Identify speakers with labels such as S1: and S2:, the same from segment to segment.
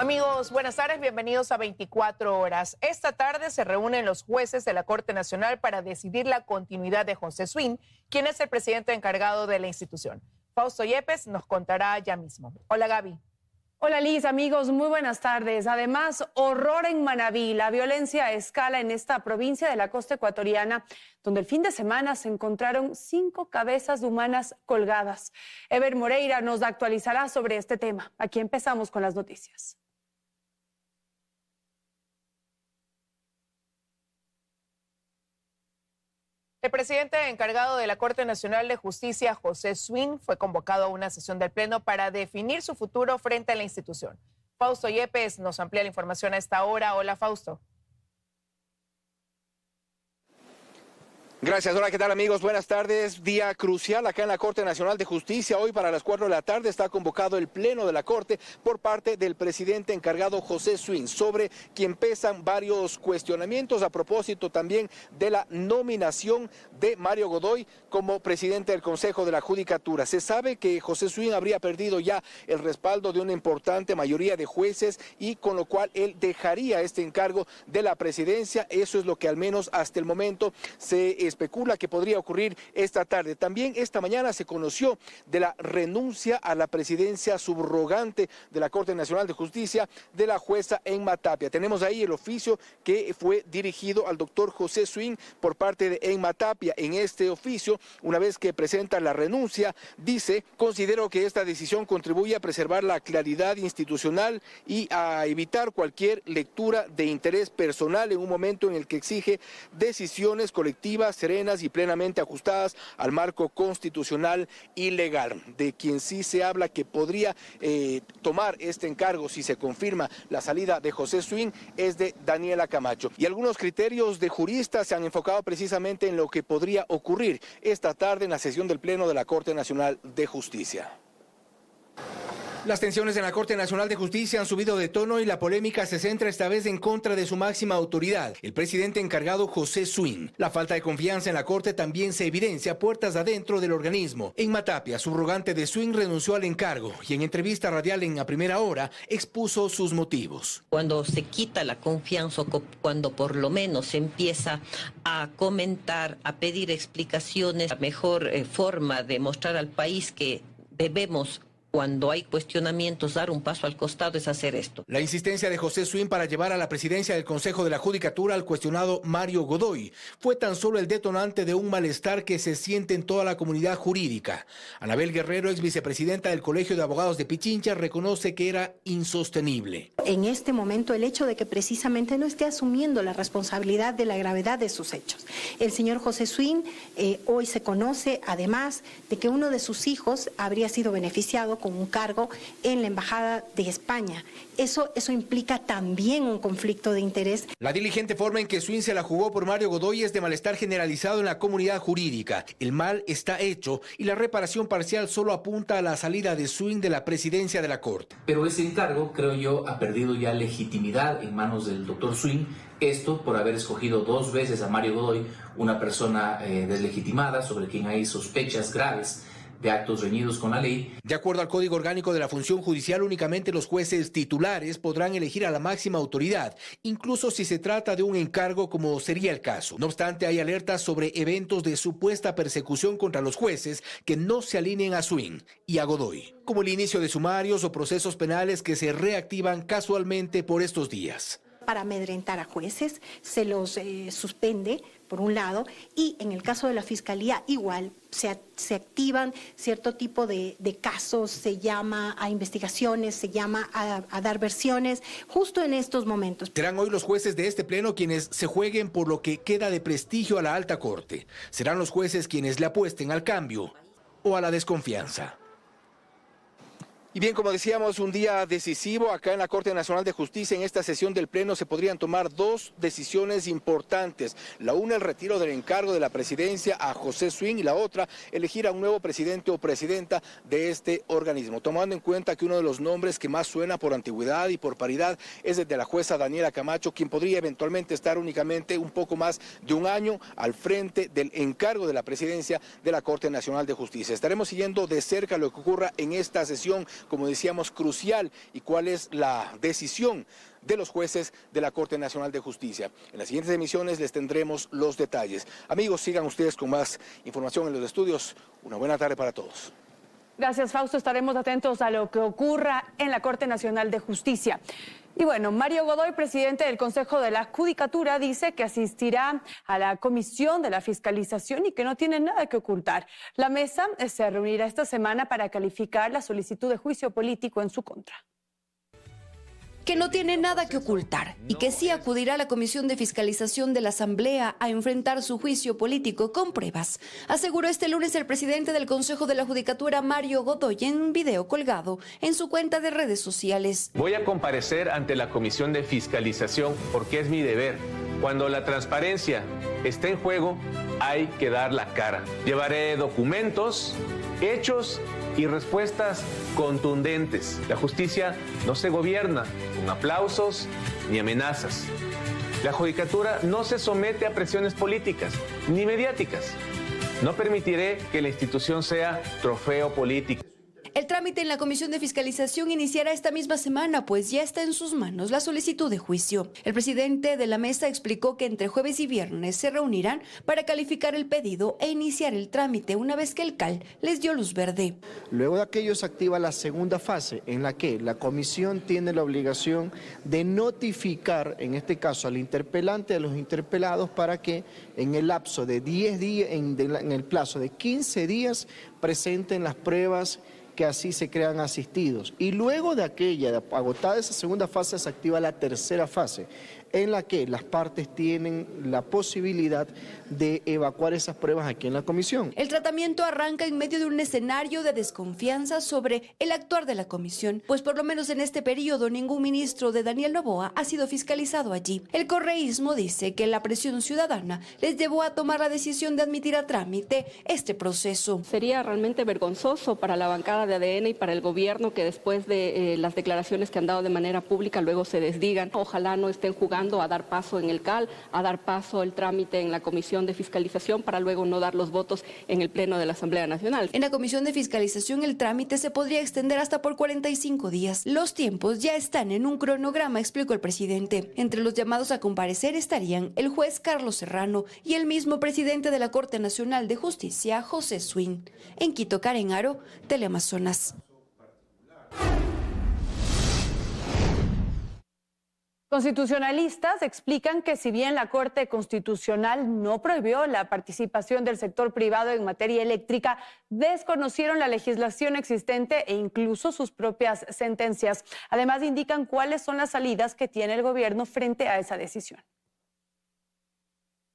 S1: Amigos, buenas tardes, bienvenidos a 24 horas. Esta tarde se reúnen los jueces de la Corte Nacional para decidir la continuidad de José Swing, quien es el presidente encargado de la institución. Fausto Yepes nos contará ya mismo. Hola, Gaby.
S2: Hola Liz, amigos, muy buenas tardes. Además, horror en Manabí. La violencia escala en esta provincia de la costa ecuatoriana, donde el fin de semana se encontraron 5 cabezas humanas colgadas. Ever Moreira nos actualizará sobre este tema. Aquí empezamos con las noticias.
S1: El presidente encargado de la Corte Nacional de Justicia, José Swing, fue convocado a una sesión del Pleno para definir su futuro frente a la institución. Fausto Yepes nos amplía la información a esta hora. Hola, Fausto.
S3: Gracias. Hola, ¿qué tal, amigos? Buenas tardes. Día crucial acá en la Corte Nacional de Justicia. Hoy para las 4 de la tarde está convocado el Pleno de la Corte por parte del presidente encargado José Swing, sobre quien pesan varios cuestionamientos a propósito también de la nominación de Mario Godoy como presidente del Consejo de la Judicatura. Se sabe que José Swing habría perdido ya el respaldo de una importante mayoría de jueces y con lo cual él dejaría este encargo de la presidencia. Eso es lo que al menos hasta el momento se especula que podría ocurrir esta tarde. También esta mañana se conoció de la renuncia a la presidencia subrogante de la Corte Nacional de Justicia de la jueza Emma Tapia. Tenemos ahí el oficio que fue dirigido al doctor José Swing por parte de Emma Tapia. En este oficio, una vez que presenta la renuncia, dice: considero que esta decisión contribuye a preservar la claridad institucional y a evitar cualquier lectura de interés personal en un momento en el que exige decisiones colectivas, serenas y plenamente ajustadas al marco constitucional y legal. De quien sí se habla que podría tomar este encargo si se confirma la salida de José Swing es de Daniela Camacho. Y algunos criterios de juristas se han enfocado precisamente en lo que podría ocurrir esta tarde en la sesión del Pleno de la Corte Nacional de Justicia. Las tensiones en la Corte Nacional de Justicia han subido de tono y la polémica se centra esta vez en contra de su máxima autoridad, el presidente encargado José Swing. La falta de confianza en la Corte también se evidencia puertas adentro del organismo. Emma Tapia, subrogante de Swing, renunció al encargo y en entrevista radial en A Primera Hora expuso sus motivos.
S4: Cuando se quita la confianza, cuando por lo menos se empieza a comentar, a pedir explicaciones, la mejor forma de mostrar al país que debemos, cuando hay cuestionamientos, dar un paso al costado es hacer esto.
S3: La insistencia de José Swing para llevar a la presidencia del Consejo de la Judicatura al cuestionado Mario Godoy fue tan solo el detonante de un malestar que se siente en toda la comunidad jurídica. Anabel Guerrero, ex vicepresidenta del Colegio de Abogados de Pichincha, reconoce que era insostenible.
S5: En este momento, el hecho de que precisamente no esté asumiendo la responsabilidad de la gravedad de sus hechos. El señor José Swing hoy se conoce, además, de que uno de sus hijos habría sido beneficiado con un cargo en la Embajada de España. Eso implica también un conflicto de interés.
S3: La diligente forma en que Swing se la jugó por Mario Godoy es de malestar generalizado en la comunidad jurídica. El mal está hecho y la reparación parcial solo apunta a la salida de Swing de la presidencia de la Corte.
S6: Pero ese encargo, creo yo, ha perdido ya legitimidad en manos del doctor Swing. Esto por haber escogido 2 veces a Mario Godoy, una persona deslegitimada sobre quien hay sospechas graves de actos reñidos con la ley.
S3: De acuerdo al Código Orgánico de la Función Judicial, únicamente los jueces titulares podrán elegir a la máxima autoridad, incluso si se trata de un encargo como sería el caso. No obstante, hay alertas sobre eventos de supuesta persecución contra los jueces que no se alineen a Swing y a Godoy, como el inicio de sumarios o procesos penales que se reactivan casualmente por estos días.
S5: Para amedrentar a jueces, se los suspende, por un lado, y en el caso de la Fiscalía igual se activan cierto tipo de casos, se llama a investigaciones, se llama a dar versiones, justo en estos momentos.
S3: Serán hoy los jueces de este pleno quienes se jueguen por lo que queda de prestigio a la alta corte. Serán los jueces quienes le apuesten al cambio o a la desconfianza. Y bien, como decíamos, un día decisivo acá en la Corte Nacional de Justicia. En esta sesión del Pleno se podrían tomar 2 decisiones importantes. La una, el retiro del encargo de la presidencia a José Swing, y la otra, elegir a un nuevo presidente o presidenta de este organismo. Tomando en cuenta que uno de los nombres que más suena por antigüedad y por paridad es el de la jueza Daniela Camacho, quien podría eventualmente estar únicamente un poco más de un año al frente del encargo de la presidencia de la Corte Nacional de Justicia. Estaremos siguiendo de cerca lo que ocurra en esta sesión como decíamos, crucial y cuál es la decisión de los jueces de la Corte Nacional de Justicia. En las siguientes emisiones les tendremos los detalles. Amigos, sigan ustedes con más información en los estudios. Una buena tarde para todos.
S2: Gracias, Fausto. Estaremos atentos a lo que ocurra en la Corte Nacional de Justicia. Y bueno, Mario Godoy, presidente del Consejo de la Judicatura, dice que asistirá a la comisión de la fiscalización y que no tiene nada que ocultar. La mesa se reunirá esta semana para calificar la solicitud de juicio político en su contra.
S7: Que no tiene nada que ocultar y que sí acudirá a la Comisión de Fiscalización de la Asamblea a enfrentar su juicio político con pruebas, aseguró este lunes el presidente del Consejo de la Judicatura, Mario Godoy, en un video colgado en su cuenta de redes sociales.
S8: Voy a comparecer ante la Comisión de Fiscalización porque es mi deber. Cuando la transparencia está en juego, hay que dar la cara. Llevaré documentos, hechos y respuestas contundentes. La justicia no se gobierna con aplausos ni amenazas. La judicatura no se somete a presiones políticas ni mediáticas. No permitiré que la institución sea trofeo político.
S7: El trámite en la Comisión de Fiscalización iniciará esta misma semana, pues ya está en sus manos la solicitud de juicio. El presidente de la mesa explicó que entre jueves y viernes se reunirán para calificar el pedido e iniciar el trámite una vez que el CAL les dio luz verde.
S9: Luego de aquello se activa la segunda fase, en la que la comisión tiene la obligación de notificar, en este caso al interpelante, a los interpelados, para que en el lapso de 10 días, en el plazo de 15 días, presenten las pruebas que así se crean asistidos. Y luego de aquella, agotada esa segunda fase, se activa la tercera fase, en la que las partes tienen la posibilidad de evacuar esas pruebas aquí en la comisión.
S7: El tratamiento arranca en medio de un escenario de desconfianza sobre el actuar de la comisión, pues por lo menos en este periodo ningún ministro de Daniel Noboa ha sido fiscalizado allí. El correísmo dice que la presión ciudadana les llevó a tomar la decisión de admitir a trámite este proceso.
S10: Sería realmente vergonzoso para la bancada de ADN y para el gobierno que después de las declaraciones que han dado de manera pública luego se desdigan. Ojalá no estén jugando a dar paso en el CAL, a dar paso el trámite en la Comisión de Fiscalización para luego no dar los votos en el Pleno de la Asamblea Nacional.
S7: En la Comisión de Fiscalización el trámite se podría extender hasta por 45 días. Los tiempos ya están en un cronograma, explicó el presidente. Entre los llamados a comparecer estarían el juez Carlos Serrano y el mismo presidente de la Corte Nacional de Justicia, José Swin. En Quito, Karen Aro, Teleamazonas.
S2: Constitucionalistas explican que si bien la Corte Constitucional no prohibió la participación del sector privado en materia eléctrica, desconocieron la legislación existente e incluso sus propias sentencias. Además, indican cuáles son las salidas que tiene el gobierno frente a esa decisión.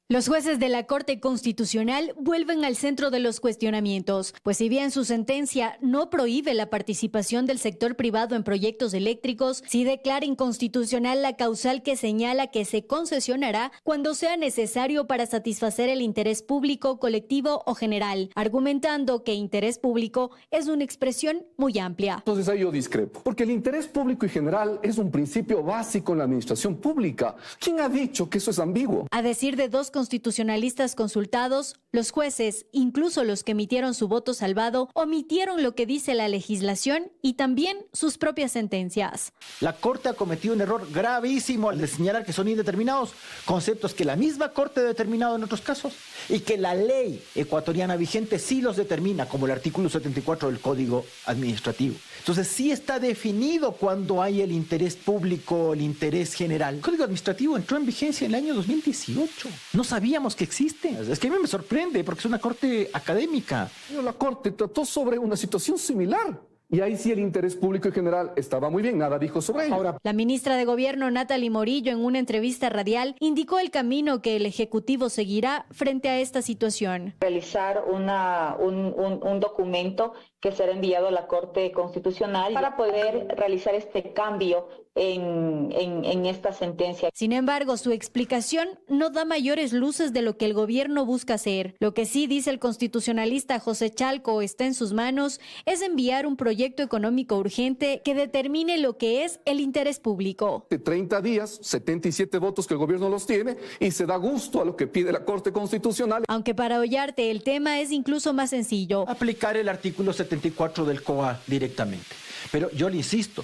S11: Los jueces de la Corte Constitucional vuelven al centro de los cuestionamientos, pues si bien su sentencia no prohíbe la participación del sector privado en proyectos eléctricos, sí declara inconstitucional la causal que señala que se concesionará cuando sea necesario para satisfacer el interés público, colectivo o general, argumentando que interés público es una expresión muy amplia.
S12: Entonces ahí yo discrepo, porque el interés público y general es un principio básico en la administración pública. ¿Quién ha dicho que eso es ambiguo?
S11: A decir de dos constitucionalistas consultados, los jueces, incluso los que emitieron su voto salvado, omitieron lo que dice la legislación y también sus propias sentencias.
S13: La Corte ha cometido un error gravísimo al señalar que son indeterminados, conceptos que la misma Corte ha determinado en otros casos y que la ley ecuatoriana vigente sí los determina, como el artículo 74 del Código Administrativo. Entonces sí está definido cuando hay el interés público, el interés general. El Código Administrativo entró en vigencia en el año 2018. No sabíamos que existe. Es que a mí me sorprende porque es una corte académica.
S12: La Corte trató sobre una situación similar. Y ahí sí el interés público y general estaba muy bien, nada dijo sobre ello. Ahora,
S11: la ministra de Gobierno, Natalie Morillo, en una entrevista radial, indicó el camino que el Ejecutivo seguirá frente a esta situación.
S14: Realizar un documento que será enviado a la Corte Constitucional para poder realizar este cambio en esta sentencia.
S11: Sin embargo, su explicación no da mayores luces de lo que el gobierno busca hacer. Lo que sí dice el constitucionalista José Chalco está en sus manos es enviar un proyecto económico urgente que determine lo que es el interés público.
S12: 30 días, 77 votos que el gobierno los tiene y se da gusto a lo que pide la Corte Constitucional.
S11: Aunque para Ollarte el tema es incluso más sencillo.
S13: Aplicar el artículo 74 del COA directamente. Pero yo le insisto,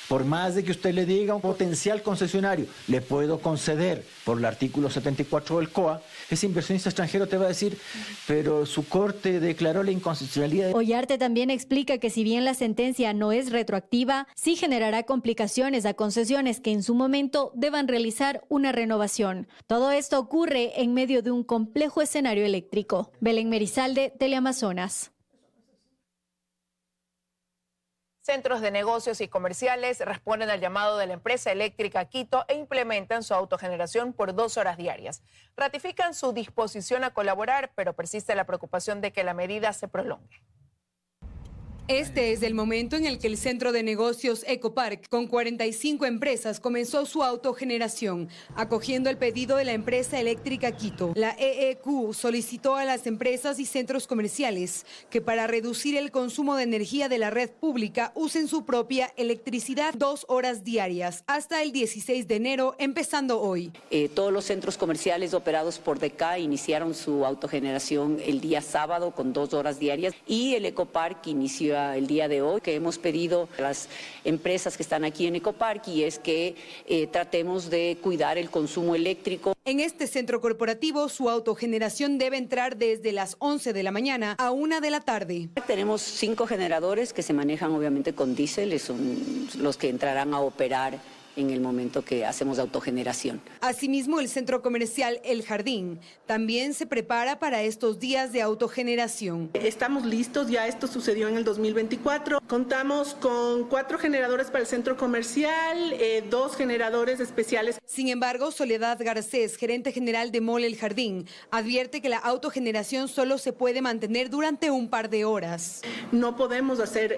S13: por más de que usted le diga a un potencial concesionario, le puedo conceder por el artículo 74 del COA, ese inversionista extranjero te va a decir, pero su corte declaró la inconstitucionalidad.
S11: Ollarte también explica que si bien la sentencia no es retroactiva, sí generará complicaciones a concesiones que en su momento deban realizar una renovación. Todo esto ocurre en medio de un complejo escenario eléctrico. Belén Merizalde, Teleamazonas.
S1: Centros de negocios y comerciales responden al llamado de la empresa eléctrica Quito e implementan su autogeneración por 2 horas diarias. Ratifican su disposición a colaborar, pero persiste la preocupación de que la medida se prolongue.
S15: Este es el momento en el que el centro de negocios Ecopark, con 45 empresas, comenzó su autogeneración, acogiendo el pedido de la empresa eléctrica Quito. La EEQ solicitó a las empresas y centros comerciales que para reducir el consumo de energía de la red pública usen su propia electricidad 2 horas diarias, hasta el 16 de enero, empezando hoy.
S16: Todos los centros comerciales operados por DECA iniciaron su autogeneración el día sábado con 2 horas diarias y el Ecopark inició el día de hoy, que hemos pedido a las empresas que están aquí en Ecopark y es que tratemos de cuidar el consumo eléctrico.
S15: En este centro corporativo, su autogeneración debe entrar desde las 11 de la mañana a 1 de la tarde.
S16: Tenemos 5 generadores que se manejan obviamente con diésel, son los que entrarán a operar en el momento que hacemos autogeneración.
S15: Asimismo, el centro comercial El Jardín también se prepara para estos días de autogeneración.
S17: Estamos listos, ya esto sucedió en el 2024. Contamos con 4 generadores para el centro comercial, 2 generadores especiales.
S15: Sin embargo, Soledad Garcés, gerente general de Mall El Jardín, advierte que la autogeneración solo se puede mantener durante un par de horas.
S17: No podemos hacer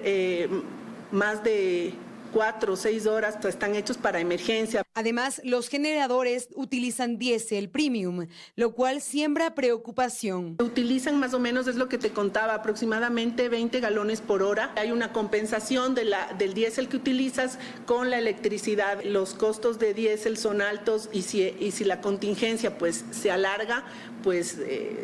S17: más de 4 o 6 horas, están hechos para emergencia.
S15: Además, los generadores utilizan diésel premium, lo cual siembra preocupación.
S17: Utilizan más o menos, es lo que te contaba, aproximadamente 20 galones por hora. Hay una compensación del diésel que utilizas con la electricidad. Los costos de diésel son altos y si la contingencia pues se alarga, pues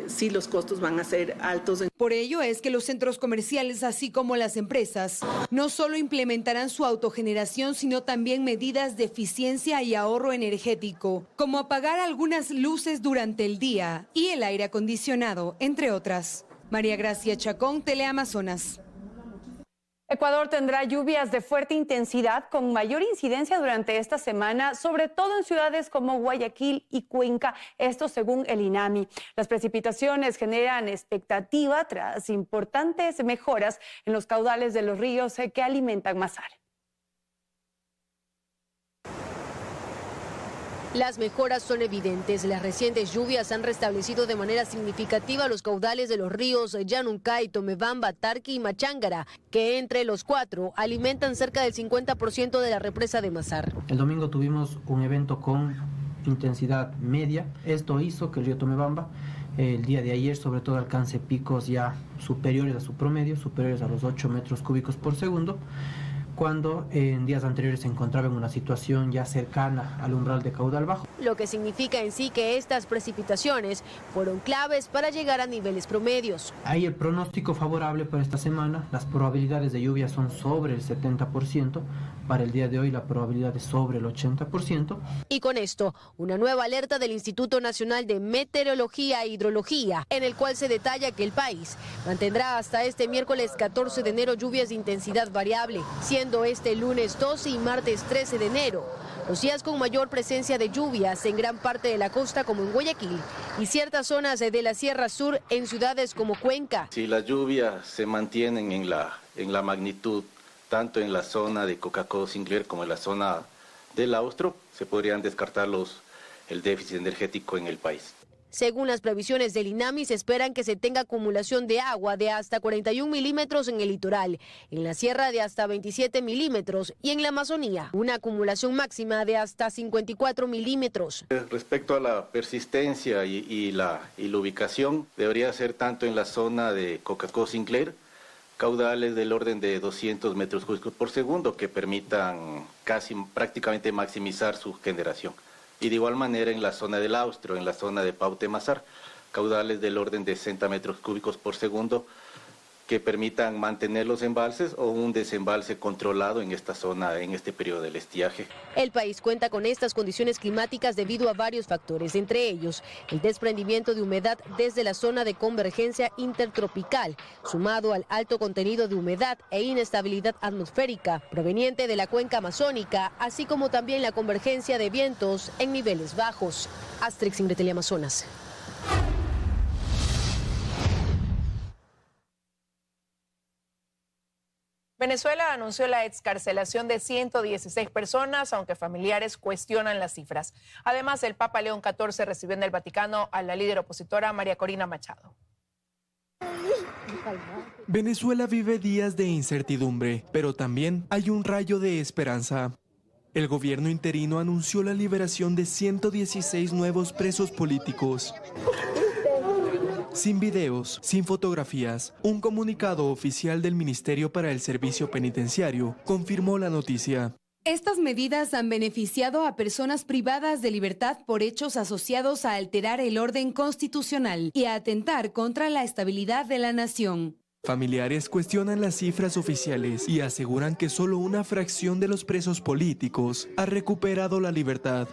S17: sí los costos van a ser altos.
S15: Por ello es que los centros comerciales, así como las empresas, no solo implementarán su autogeneración, sino también medidas de eficiencia y ahorro energético, como apagar algunas luces durante el día y el aire acondicionado, entre otras. María Gracia Chacón, Teleamazonas.
S2: Ecuador tendrá lluvias de fuerte intensidad con mayor incidencia durante esta semana, sobre todo en ciudades como Guayaquil y Cuenca, esto según el INAMI. Las precipitaciones generan expectativa tras importantes mejoras en los caudales de los ríos que alimentan Masar.
S18: Las mejoras son evidentes. Las recientes lluvias han restablecido de manera significativa los caudales de los ríos Yanuncay, Tomebamba, Tarqui y Machángara, que entre los 4 alimentan cerca del 50% de la represa de Masar.
S19: El domingo tuvimos un evento con intensidad media. Esto hizo que el río Tomebamba el día de ayer sobre todo alcance picos ya superiores a su promedio, superiores a los 8 metros cúbicos por segundo, cuando en días anteriores se encontraba en una situación ya cercana al umbral de caudal bajo.
S18: Lo que significa en sí que estas precipitaciones fueron claves para llegar a niveles promedios.
S19: Hay el pronóstico favorable para esta semana, las probabilidades de lluvia son sobre el 70%, para el día de hoy la probabilidad es sobre el 80%.
S18: Y con esto, una nueva alerta del Instituto Nacional de Meteorología e Hidrología, en el cual se detalla que el país mantendrá hasta este miércoles 14 de enero lluvias de intensidad variable, siendo este lunes 12 y martes 13 de enero los días con mayor presencia de lluvias en gran parte de la costa como en Guayaquil y ciertas zonas de la Sierra Sur en ciudades como Cuenca.
S20: Si las lluvias se mantienen en la magnitud, tanto en la zona de Cocacó, Sinclair como en la zona del Austro, se podrían descartar el déficit energético en el país.
S18: Según las previsiones del INAMI, se esperan que se tenga acumulación de agua de hasta 41 milímetros en el litoral, en la sierra de hasta 27 milímetros y en la Amazonía una acumulación máxima de hasta 54 milímetros.
S20: Respecto a la persistencia y la ubicación, debería ser tanto en la zona de Cocacó-Sinclair, caudales del orden de 200 metros cúbicos por segundo que permitan prácticamente maximizar su generación. Y de igual manera en la zona del Austro, en la zona de Pautemazar, caudales del orden de 60 metros cúbicos por segundo que permitan mantener los embalses o un desembalse controlado en esta zona, en este periodo del estiaje.
S18: El país cuenta con estas condiciones climáticas debido a varios factores, entre ellos el desprendimiento de humedad desde la zona de convergencia intertropical, sumado al alto contenido de humedad e inestabilidad atmosférica proveniente de la cuenca amazónica, así como también la convergencia de vientos en niveles bajos. Astrix, Ingrid, Teleamazonas.
S1: Venezuela anunció la excarcelación de 116 personas, aunque familiares cuestionan las cifras. Además, el Papa León XIV recibió en el Vaticano a la líder opositora María Corina Machado.
S21: Venezuela vive días de incertidumbre, pero también hay un rayo de esperanza. El gobierno interino anunció la liberación de 116 nuevos presos políticos. Sin videos, sin fotografías, un comunicado oficial del Ministerio para el Servicio Penitenciario confirmó la noticia.
S15: Estas medidas han beneficiado a personas privadas de libertad por hechos asociados a alterar el orden constitucional y a atentar contra la estabilidad de la nación.
S21: Familiares cuestionan las cifras oficiales y aseguran que solo una fracción de los presos políticos ha recuperado la libertad.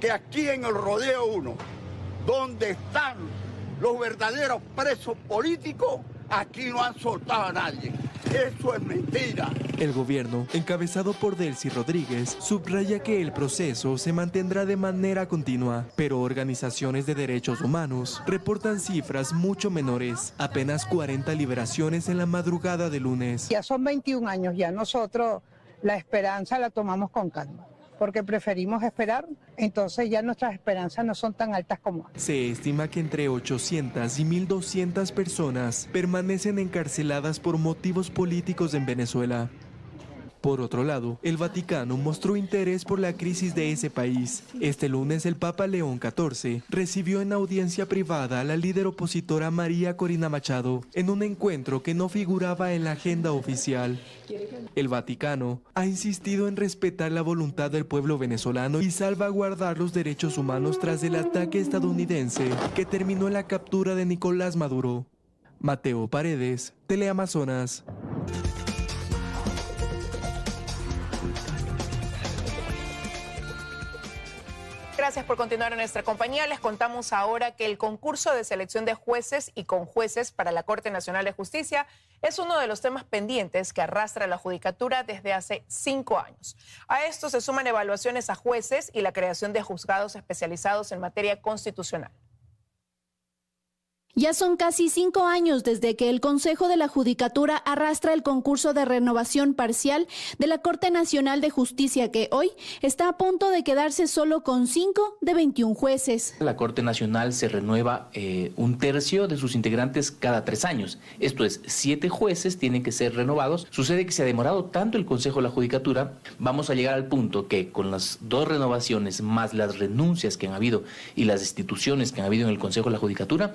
S22: Que aquí en el Rodeo 1, donde están los verdaderos presos políticos, aquí no han soltado a nadie. Eso es mentira.
S21: El gobierno, encabezado por Delcy Rodríguez, subraya que el proceso se mantendrá de manera continua, pero organizaciones de derechos humanos reportan cifras mucho menores, apenas 40 liberaciones en la madrugada de lunes.
S23: Ya son 21 años, ya nosotros la esperanza la tomamos con calma, porque preferimos esperar, entonces ya nuestras esperanzas no son tan altas como antes.
S21: Se estima que entre 800 y 1.200 personas permanecen encarceladas por motivos políticos en Venezuela. Por otro lado, el Vaticano mostró interés por la crisis de ese país. Este lunes el Papa León XIV recibió en audiencia privada a la líder opositora María Corina Machado en un encuentro que no figuraba en la agenda oficial. El Vaticano ha insistido en respetar la voluntad del pueblo venezolano y salvaguardar los derechos humanos tras el ataque estadounidense que terminó en la captura de Nicolás Maduro. Mateo Paredes, Teleamazonas.
S1: Gracias por continuar en nuestra compañía. Les contamos ahora que el concurso de selección de jueces y conjueces para la Corte Nacional de Justicia es uno de los temas pendientes que arrastra la judicatura desde hace 5 años. A esto se suman evaluaciones a jueces y la creación de juzgados especializados en materia constitucional.
S24: Ya son casi 5 años desde que el Consejo de la Judicatura arrastra el concurso de renovación parcial de la Corte Nacional de Justicia, que hoy está a punto de quedarse solo con 5 de 21 jueces.
S25: La Corte Nacional se renueva 1/3 de sus integrantes cada 3 años. Esto es, 7 jueces tienen que ser renovados. Sucede que se ha demorado tanto el Consejo de la Judicatura, vamos a llegar al punto que con las 2 renovaciones más las renuncias que han habido y las destituciones que han habido en el Consejo de la Judicatura,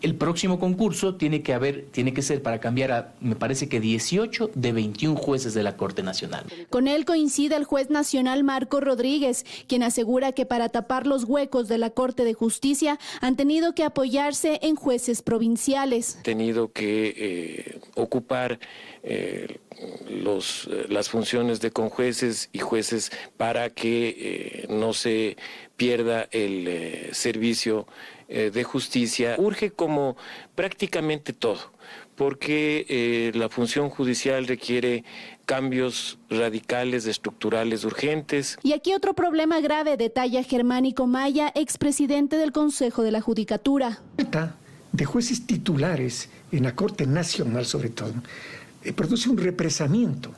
S25: el próximo concurso tiene que ser para cambiar a, me parece que 18 de 21 jueces de la Corte Nacional.
S24: Con él coincide el juez nacional Marco Rodríguez, quien asegura que para tapar los huecos de la Corte de Justicia han tenido que apoyarse en jueces provinciales.
S26: Tenido que ocupar las funciones de conjueces y jueces para que no se pierda el servicio de justicia. Urge como prácticamente todo, porque la función judicial requiere cambios radicales, estructurales, urgentes.
S24: Y aquí otro problema grave, detalla Germánico Maya, expresidente del Consejo de la Judicatura.
S27: De jueces titulares en la Corte Nacional, sobre todo, produce un represamiento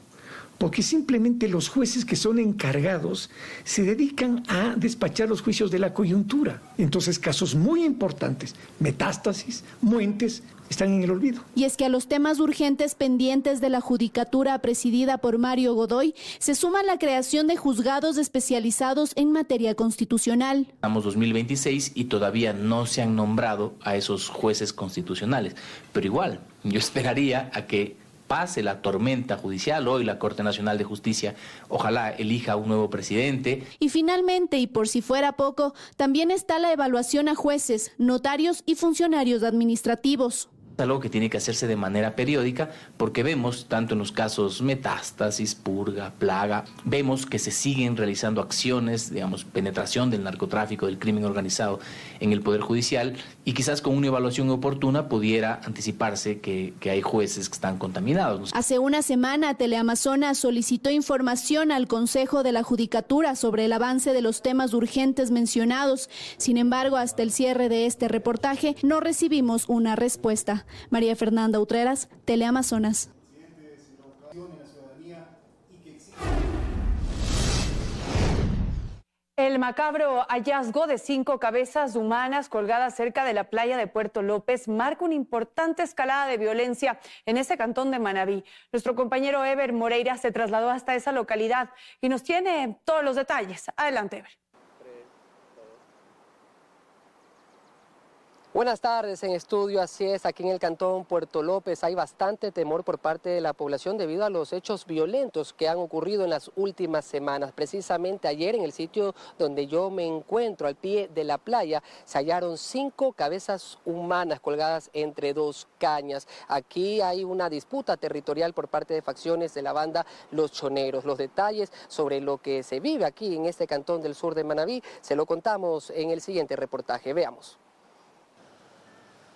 S27: porque simplemente los jueces que son encargados se dedican a despachar los juicios de la coyuntura. Entonces, casos muy importantes, metástasis, muentes, están en el olvido.
S24: Y es que a los temas urgentes pendientes de la judicatura presidida por Mario Godoy se suma la creación de juzgados especializados en materia constitucional.
S25: Estamos 2026 y todavía no se han nombrado a esos jueces constitucionales, pero igual yo esperaría a que pase la tormenta judicial. Hoy la Corte Nacional de Justicia ojalá elija un nuevo presidente.
S24: Y finalmente, y por si fuera poco, también está la evaluación a jueces, notarios y funcionarios administrativos.
S25: Algo que tiene que hacerse de manera periódica, porque vemos, tanto en los casos metástasis, purga, plaga, vemos que se siguen realizando acciones, digamos, penetración del narcotráfico, del crimen organizado en el Poder Judicial, y quizás con una evaluación oportuna pudiera anticiparse que hay jueces que están contaminados.
S24: Hace una semana, Teleamazonas solicitó información al Consejo de la Judicatura sobre el avance de los temas urgentes mencionados. Sin embargo, hasta el cierre de este reportaje, no recibimos una respuesta. María Fernanda Utreras, Teleamazonas.
S2: El macabro hallazgo de 5 cabezas humanas colgadas cerca de la playa de Puerto López marca una importante escalada de violencia en ese cantón de Manabí. Nuestro compañero Ever Moreira se trasladó hasta esa localidad y nos tiene todos los detalles. Adelante, Ever.
S3: Buenas tardes en estudio, así es, aquí en el cantón Puerto López hay bastante temor por parte de la población debido a los hechos violentos que han ocurrido en las últimas semanas. Precisamente ayer en el sitio donde yo me encuentro, al pie de la playa, se hallaron 5 cabezas humanas colgadas entre 2 cañas. Aquí hay una disputa territorial por parte de facciones de la banda Los Choneros. Los detalles sobre lo que se vive aquí en este cantón del sur de Manabí se lo contamos en el siguiente reportaje. Veamos.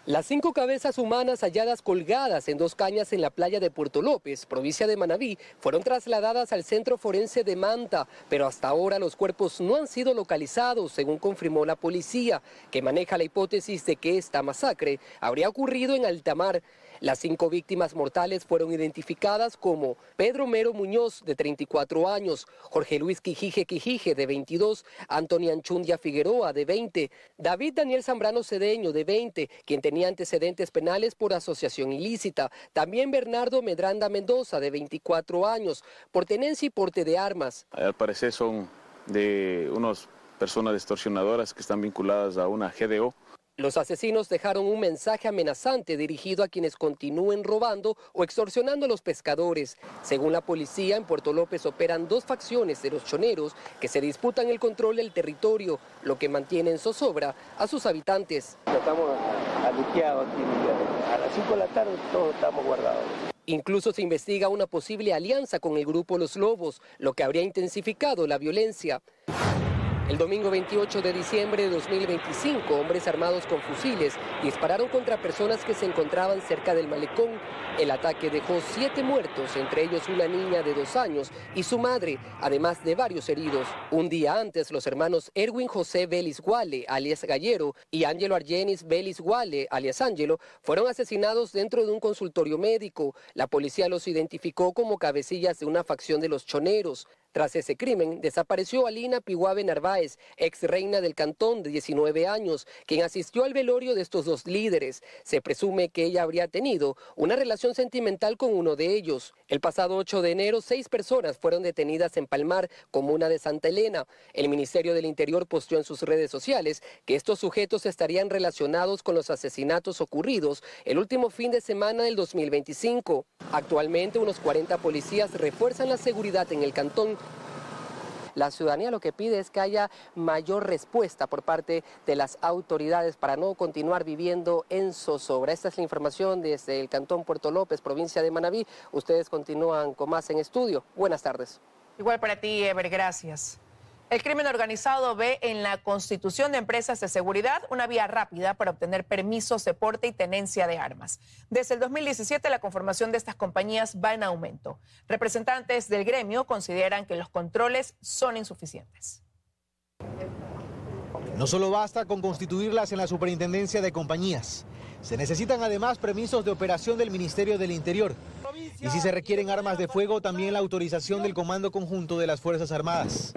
S3: Las 5 cabezas humanas halladas colgadas en 2 cañas en la playa de Puerto López, provincia de Manabí, fueron trasladadas al Centro Forense de Manta, pero hasta ahora los cuerpos no han sido localizados, según confirmó la policía, que maneja la hipótesis de que esta masacre habría ocurrido en alta mar. Las 5 víctimas mortales fueron identificadas como Pedro Mero Muñoz, de 34 años, Jorge Luis Quijije, de 22, Antonia Anchundia Figueroa, de 20, David Daniel Zambrano Cedeño, de 20, quien tenía antecedentes penales por asociación ilícita, también Bernardo Medranda Mendoza, de 24 años, por tenencia y porte de armas.
S4: Al parecer son de unas personas extorsionadoras que están vinculadas a una GDO.
S3: Los asesinos dejaron un mensaje amenazante dirigido a quienes continúen robando o extorsionando a los pescadores. Según la policía, en Puerto López operan 2 facciones de los choneros que se disputan el control del territorio, lo que mantiene en zozobra a sus habitantes.
S5: Estamos aliqueados aquí, a las 5 de la tarde todos estamos guardados.
S3: Incluso se investiga una posible alianza con el grupo Los Lobos, lo que habría intensificado la violencia. El domingo 28 de diciembre de 2025, hombres armados con fusiles dispararon contra personas que se encontraban cerca del malecón. El ataque dejó 7 muertos, entre ellos una niña de 2 años y su madre, además de varios heridos. Un día antes, los hermanos Erwin José Vélez Guale, alias Gallero, y Ángelo Argenis Vélez Guale, alias Ángelo, fueron asesinados dentro de un consultorio médico. La policía los identificó como cabecillas de una facción de los choneros. Tras ese crimen, desapareció Alina Pihuave Narváez, ex reina del cantón de 19 años, quien asistió al velorio de estos 2 líderes. Se presume que ella habría tenido una relación sentimental con uno de ellos. El pasado 8 de enero, 6 personas fueron detenidas en Palmar, comuna de Santa Elena. El Ministerio del Interior posteó en sus redes sociales que estos sujetos estarían relacionados con los asesinatos ocurridos el último fin de semana del 2025. Actualmente, unos 40 policías refuerzan la seguridad en el cantón. La ciudadanía lo que pide es que haya mayor respuesta por parte de las autoridades para no continuar viviendo en zozobra. Esta es la información desde el cantón Puerto López, provincia de Manabí. Ustedes continúan con más en estudio. Buenas tardes.
S1: Igual para ti, Ever, gracias. El crimen organizado ve en la constitución de empresas de seguridad una vía rápida para obtener permisos de porte y tenencia de armas. Desde el 2017 la conformación de estas compañías va en aumento. Representantes del gremio consideran que los controles son insuficientes.
S6: No solo basta con constituirlas en la superintendencia de compañías. Se necesitan además permisos de operación del Ministerio del Interior. y si se requieren armas de fuego, también la autorización del Comando Conjunto de las Fuerzas Armadas.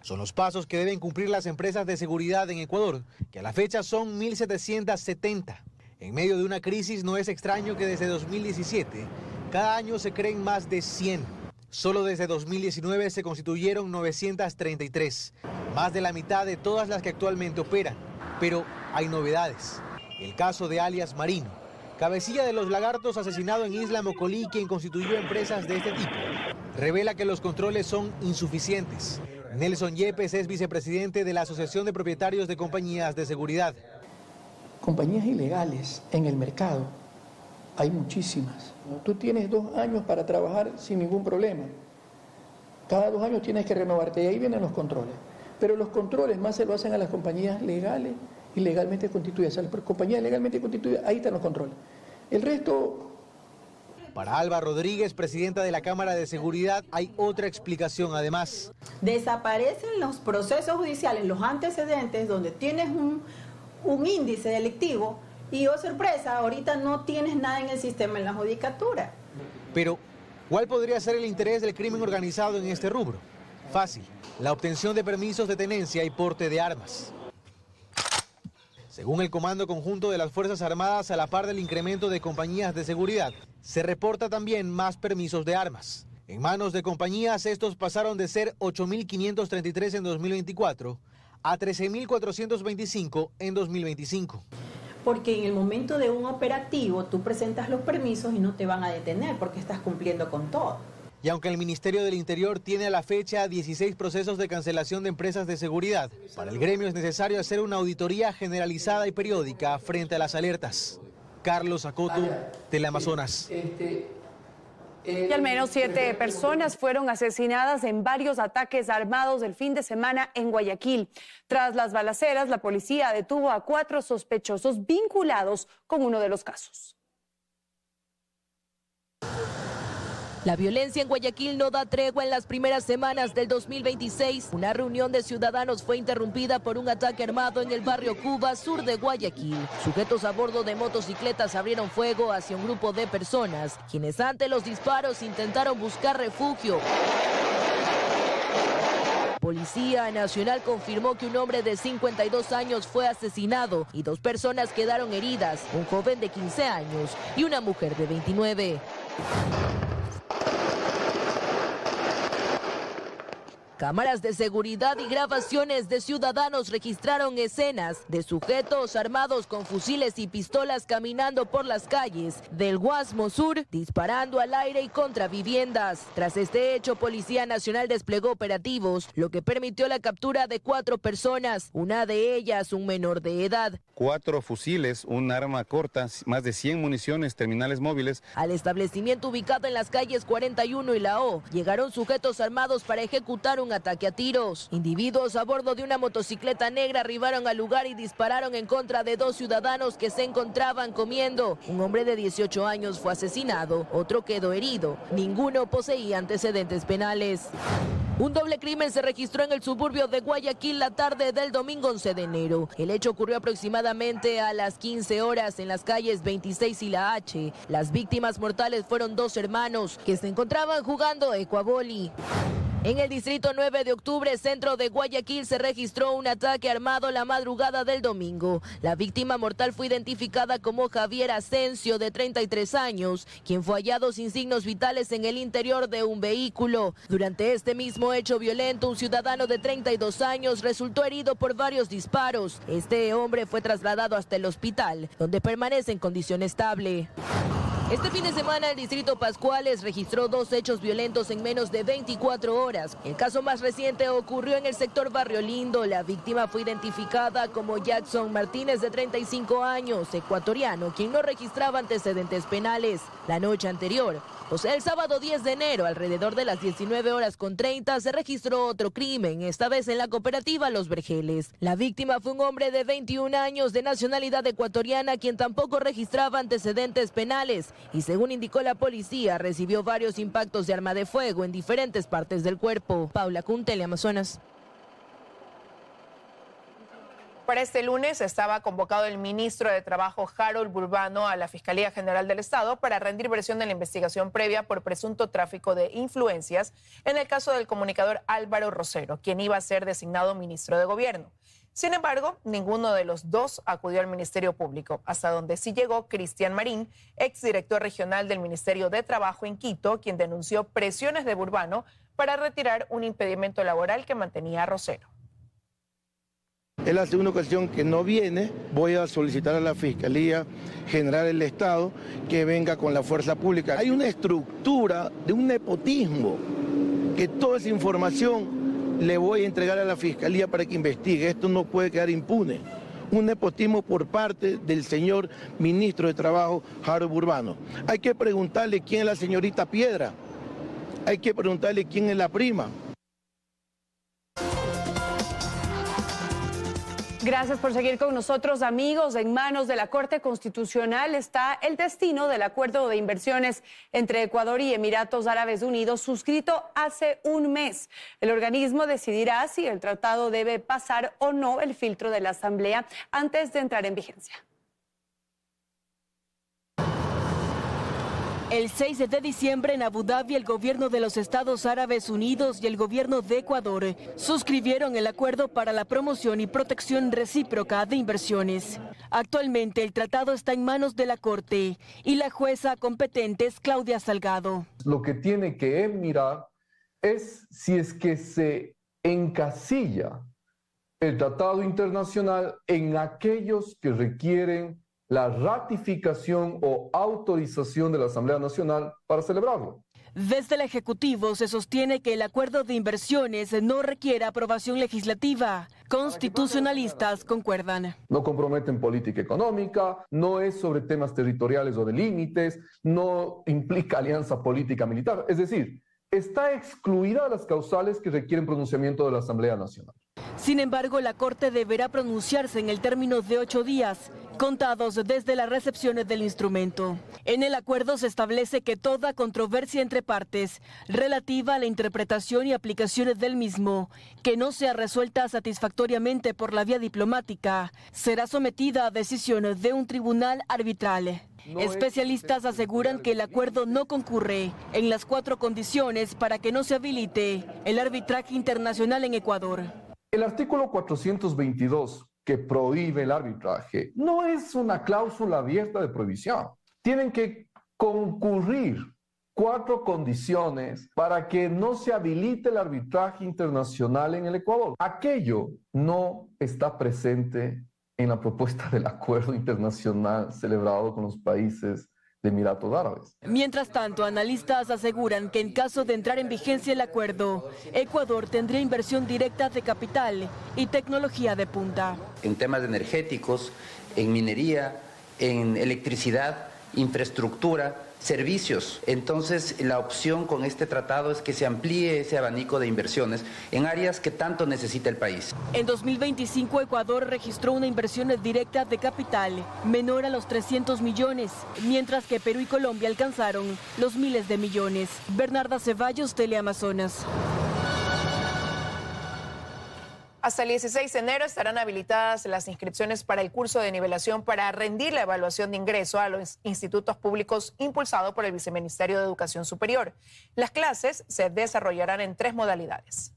S6: Son los pasos que deben cumplir las empresas de seguridad en Ecuador, que a la fecha son 1.770. En medio de una crisis no es extraño que desde 2017 cada año se creen más de 100. Solo desde 2019 se constituyeron 933, más de la mitad de todas las que actualmente operan. Pero hay novedades. El caso de alias Marino, cabecilla de los lagartos asesinado en Isla Mocolí, quien constituyó empresas de este tipo, revela que los controles son insuficientes. Nelson Yepes es vicepresidente de la Asociación de Propietarios de Compañías de Seguridad.
S7: Compañías ilegales en el mercado hay muchísimas. Tú tienes 2 años para trabajar sin ningún problema. Cada 2 años tienes que renovarte y ahí vienen los controles. Pero los controles más se lo hacen a las compañías legales y legalmente constituidas. A las compañías legalmente constituidas, ahí están los controles. El resto...
S6: Para Alba Rodríguez, presidenta de la Cámara de Seguridad, hay otra explicación además.
S8: Desaparecen los procesos judiciales, los antecedentes, donde tienes un índice delictivo y, oh sorpresa, ahorita no tienes nada en el sistema, en la judicatura.
S6: Pero, ¿cuál podría ser el interés del crimen organizado en este rubro? Fácil, la obtención de permisos de tenencia y porte de armas. Según el Comando Conjunto de las Fuerzas Armadas, a la par del incremento de compañías de seguridad, se reporta también más permisos de armas. En manos de compañías, estos pasaron de ser 8.533 en 2024 a 13.425 en 2025.
S8: Porque en el momento de un operativo, tú presentas los permisos y no te van a detener porque estás cumpliendo con todo.
S6: Y aunque el Ministerio del Interior tiene a la fecha 16 procesos de cancelación de empresas de seguridad, para el gremio es necesario hacer una auditoría generalizada y periódica frente a las alertas. Carlos Acoto, Teleamazonas.
S2: Y al menos 7 personas fueron asesinadas en varios ataques armados el fin de semana en Guayaquil. Tras las balaceras, la policía detuvo a 4 sospechosos vinculados con uno de los casos.
S9: La violencia en Guayaquil no da tregua. En las primeras semanas del 2026, una reunión de ciudadanos fue interrumpida por un ataque armado en el barrio Cuba, sur de Guayaquil. Sujetos a bordo de motocicletas abrieron fuego hacia un grupo de personas, quienes ante los disparos intentaron buscar refugio. Policía Nacional confirmó que un hombre de 52 años fue asesinado y 2 personas quedaron heridas, un joven de 15 años y una mujer de 29. Cámaras de seguridad y grabaciones de ciudadanos registraron escenas de sujetos armados con fusiles y pistolas caminando por las calles del Guasmo Sur, disparando al aire y contra viviendas. Tras este hecho, Policía Nacional desplegó operativos, lo que permitió la captura de 4 personas, una de ellas un menor de edad.
S10: 4 fusiles, un arma corta, más de 100 municiones, terminales móviles.
S9: Al establecimiento ubicado en las calles 41 y La O, llegaron sujetos armados para ejecutar un ataque a tiros. Individuos a bordo de una motocicleta negra arribaron al lugar y dispararon en contra de 2 ciudadanos que se encontraban comiendo. Un hombre de 18 años fue asesinado, otro quedó herido. Ninguno poseía antecedentes penales. Un doble crimen se registró en el suburbio de Guayaquil la tarde del domingo 11 de enero. El hecho ocurrió aproximadamente a las 15 horas en las calles 26 y La H. Las víctimas mortales fueron 2 hermanos que se encontraban jugando ecuavoli. En el distrito 9 de octubre, centro de Guayaquil, se registró un ataque armado la madrugada del domingo. La víctima mortal fue identificada como Javier Asensio, de 33 años, quien fue hallado sin signos vitales en el interior de un vehículo. Durante este mismo hecho violento, un ciudadano de 32 años resultó herido por varios disparos. Este hombre fue trasladado hasta el hospital, donde permanece en condición estable. Este fin de semana el distrito Pascuales registró 2 hechos violentos en menos de 24 horas. El caso más reciente ocurrió en el sector Barrio Lindo. La víctima fue identificada como Jackson Martínez, de 35 años, ecuatoriano, quien no registraba antecedentes penales. La noche anterior, o sea, el sábado 10 de enero, alrededor de las 19:30, se registró otro crimen, esta vez en la cooperativa Los Vergeles. La víctima fue un hombre de 21 años de nacionalidad ecuatoriana, quien tampoco registraba antecedentes penales y, según indicó la policía, recibió varios impactos de arma de fuego en diferentes partes del cuerpo. Paula Kun, Teleamazonas.
S1: Para este lunes estaba convocado el ministro de Trabajo, Harold Burbano, a la Fiscalía General del Estado para rendir versión de la investigación previa por presunto tráfico de influencias en el caso del comunicador Álvaro Rosero, quien iba a ser designado ministro de Gobierno. Sin embargo, ninguno de los dos acudió al Ministerio Público, hasta donde sí llegó Cristian Marín, exdirector regional del Ministerio de Trabajo en Quito, quien denunció presiones de Burbano para retirar un impedimento laboral que mantenía a Rosero.
S11: Es la segunda ocasión que no viene. Voy a solicitar a la Fiscalía General del Estado que venga con la fuerza pública. Hay una estructura de un nepotismo que toda esa información le voy a entregar a la Fiscalía para que investigue. Esto no puede quedar impune. Un nepotismo por parte del señor ministro de Trabajo, Harold Burbano. Hay que preguntarle quién es la señorita Piedra. Hay que preguntarle quién es la prima.
S2: Gracias por seguir con nosotros, amigos. En manos de la Corte Constitucional está el destino del acuerdo de inversiones entre Ecuador y Emiratos Árabes Unidos, suscrito hace un mes. El organismo decidirá si el tratado debe pasar o no el filtro de la Asamblea antes de entrar en vigencia.
S12: El 6 de diciembre en Abu Dhabi, el gobierno de los Estados Árabes Unidos y el gobierno de Ecuador suscribieron el acuerdo para la promoción y protección recíproca de inversiones. Actualmente el tratado está en manos de la Corte y la jueza competente es Claudia Salgado.
S13: Lo que tiene que mirar es si es que se encasilla el tratado internacional en aquellos que requieren la ratificación o autorización de la Asamblea Nacional para celebrarlo.
S12: Desde el Ejecutivo se sostiene que el acuerdo de inversiones no requiere aprobación legislativa. Constitucionalistas concuerdan.
S13: No comprometen política económica, no es sobre temas territoriales o de límites, no implica alianza política militar. Es decir, está excluida de las causales que requieren pronunciamiento de la Asamblea Nacional.
S12: Sin embargo, la Corte deberá pronunciarse en el término de 8 días, contados desde la recepción del instrumento. En el acuerdo se establece que toda controversia entre partes relativa a la interpretación y aplicaciones del mismo, que no sea resuelta satisfactoriamente por la vía diplomática, será sometida a decisión de un tribunal arbitral. Especialistas aseguran que el acuerdo no concurre en las 4 condiciones para que no se habilite el arbitraje internacional en Ecuador.
S13: El artículo 422, que prohíbe el arbitraje, no es una cláusula abierta de prohibición. Tienen que concurrir 4 condiciones para que no se habilite el arbitraje internacional en el Ecuador. Aquello no está presente en la propuesta del acuerdo internacional celebrado con los países de Emiratos Árabes.
S12: Mientras tanto, analistas aseguran que en caso de entrar en vigencia el acuerdo, Ecuador tendría inversión directa de capital y tecnología de punta.
S14: En temas energéticos, en minería, en electricidad, infraestructura, servicios. Entonces, la opción con este tratado es que se amplíe ese abanico de inversiones en áreas que tanto necesita el país.
S12: En 2025, Ecuador registró una inversión directa de capital menor a los 300 millones, mientras que Perú y Colombia alcanzaron los miles de millones. Bernarda Ceballos, Teleamazonas.
S1: Hasta el 16 de enero estarán habilitadas las inscripciones para el curso de nivelación para rendir la evaluación de ingreso a los institutos públicos impulsado por el Viceministerio de Educación Superior. Las clases se desarrollarán en 3 modalidades.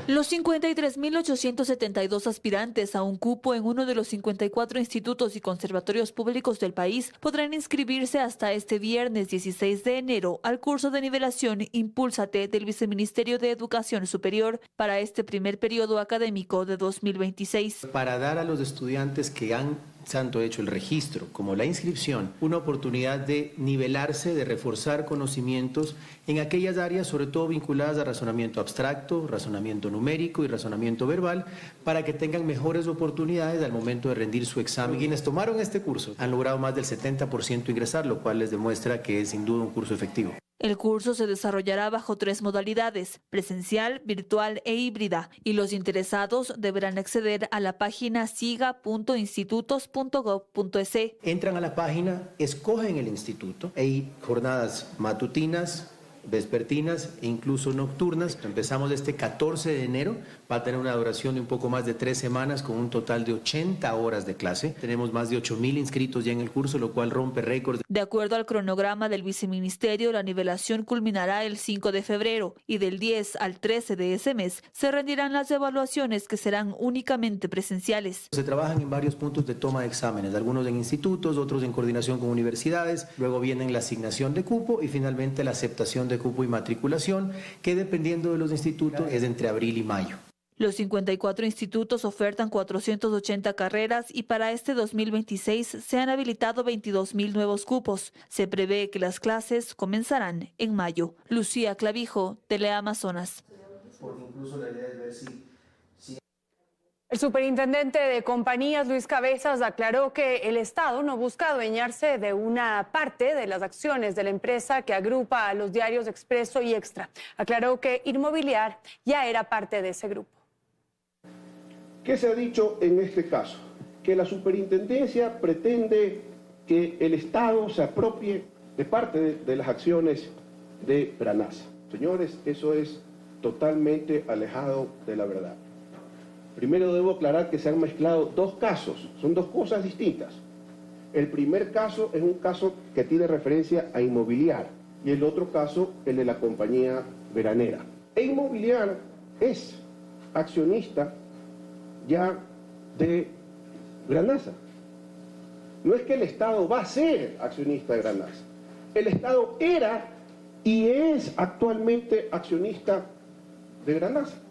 S16: Los 53.872 aspirantes a un cupo en uno de los 54 institutos y conservatorios públicos del país podrán inscribirse hasta este viernes 16 de enero al curso de nivelación Impúlsate del Viceministerio de Educación Superior para este primer periodo académico de 2026.
S17: Para dar a los estudiantes que han tanto hecho el registro como la inscripción, una oportunidad de nivelarse, de reforzar conocimientos en aquellas áreas, sobre todo vinculadas a razonamiento abstracto, razonamiento numérico y razonamiento verbal, para que tengan mejores oportunidades al momento de rendir su examen. Quienes tomaron este curso han logrado más del 70% ingresar, lo cual les demuestra que es sin duda un curso efectivo.
S16: El curso se desarrollará bajo 3 modalidades, presencial, virtual e híbrida, y los interesados deberán acceder a la página siga.institutos.gov.es.
S17: Entran a la página, escogen el instituto, hay jornadas matutinas, vespertinas e incluso nocturnas. Empezamos este 14 de enero, va a tener una duración de un poco más de 3 semanas con un total de 80 horas de clase. Tenemos más de 8.000 inscritos ya en el curso, lo cual rompe récords.
S16: De acuerdo al cronograma del viceministerio, la nivelación culminará el 5 de febrero y del 10 al 13 de ese mes se rendirán las evaluaciones que serán únicamente presenciales.
S17: Se trabajan en varios puntos de toma de exámenes, algunos en institutos, otros en coordinación con universidades, luego vienen la asignación de cupo y finalmente la aceptación de cupo y matriculación, que dependiendo de los institutos es entre abril y mayo.
S16: Los 54 institutos ofertan 480 carreras y para este 2026 se han habilitado 22.000 nuevos cupos. Se prevé que las clases comenzarán en mayo. Lucía Clavijo, Teleamazonas.
S2: El superintendente de compañías, Luis Cabezas, aclaró que el Estado no busca adueñarse de una parte de las acciones de la empresa que agrupa a los diarios Expreso y Extra. Aclaró que Inmobiliar ya era parte de ese grupo.
S15: ¿Qué se ha dicho en este caso? Que la superintendencia pretende que el Estado se apropie de parte de las acciones de Granasa. Señores, eso es totalmente alejado de la verdad. Primero debo aclarar que se han mezclado dos casos, son dos cosas distintas. El primer caso es un caso que tiene referencia a Inmobiliar y el otro caso el de la compañía veranera. Inmobiliar es accionista ya de Granasa. No es que el Estado va a ser accionista de Granasa. El Estado era y es actualmente accionista de Granasa.